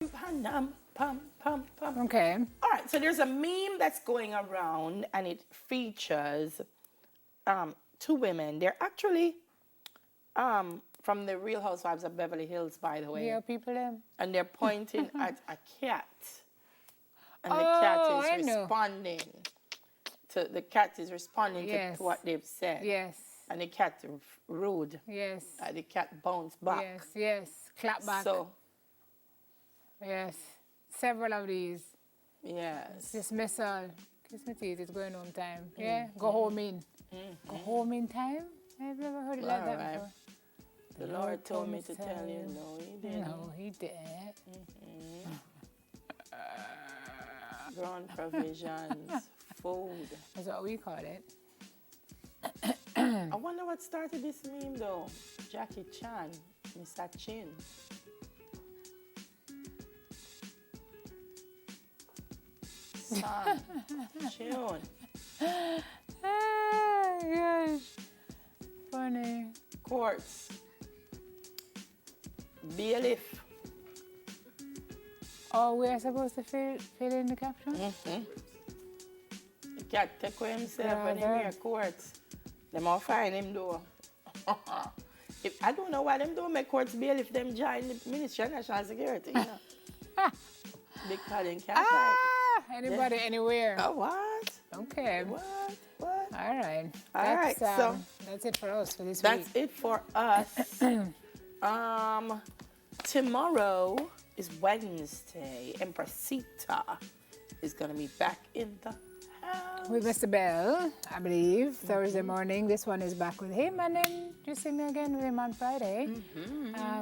Pam, pam, pam, pam. Okay. All right, so there's a meme that's going around and it features two women. They're actually from the Real Housewives of Beverly Hills, by the way. Yeah, people them. And they're pointing at a cat. And the Oh, cat I is know. responding Yes. to what they've said. Yes. And the cat rude. Yes. The cat bounced back. Yes. Yes. Clap back. So, Yes. Several of these. yes. Dismissal. Kiss me teeth, it's going home time. Yeah? Go home in. Go home in time? I've never heard it like that Alright. before. The Lord told me to tell you, no, he didn't. No, he didn't. Ground provisions, food. That's what we call it. I wonder what started this meme though. Jackie Chan, Mr. Chin. Son, Tune, Ah, gosh. Funny. Courts, Bailiff. Oh, we are supposed to fill in the caption? The cat take for himself and him Brother. here courts. Them all find him though. If I don't know why them don't make courts bailiff them join the Ministry of National Security, you know. Because they can't find. Anybody, anywhere. Oh, what? Okay. What? All right. All right, so that's it for us for this that's week. it for us. Tomorrow is Wednesday. Empressita is gonna be back in the house. With Mr. Bell, I believe, Thursday morning. This one is back with him, and then you see me again with him on Friday.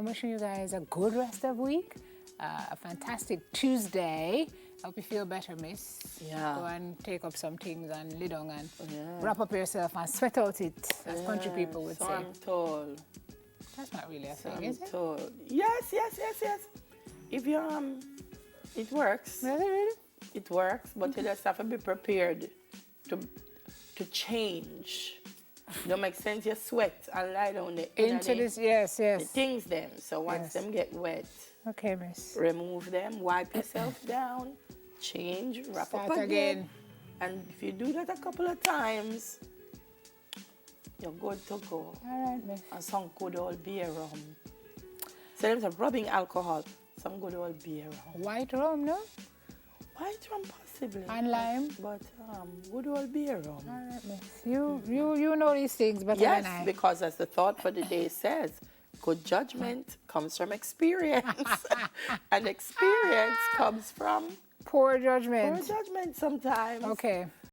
Wishing you guys a good rest of week, a fantastic Tuesday. Hope you feel better, miss. Yeah. Go and take up some things and lay down and wrap up yourself and sweat out it, as country people would So say. I'm told. That's not really a So thing, I'm is it? told. Yes. If you it works. Does it really? It works, but you just have to be prepared to change. Don't make sense. You sweat and lie down Into this, yes. the things them. So once Yes. them get wet, Okay, miss. remove them, wipe yourself down, change, wrap Start up again. And if you do that a couple of times, you're good to go. All right, miss. And some good old beer rum. So them rubbing alcohol, some good old beer rum. White rum, no? White rum possibly. And lime. But good old beer rum. All right, miss. You know these things better Yes, than I. because as the thought for the day says, good judgment comes from experience. And experience comes from Poor judgment. poor judgment sometimes. Okay.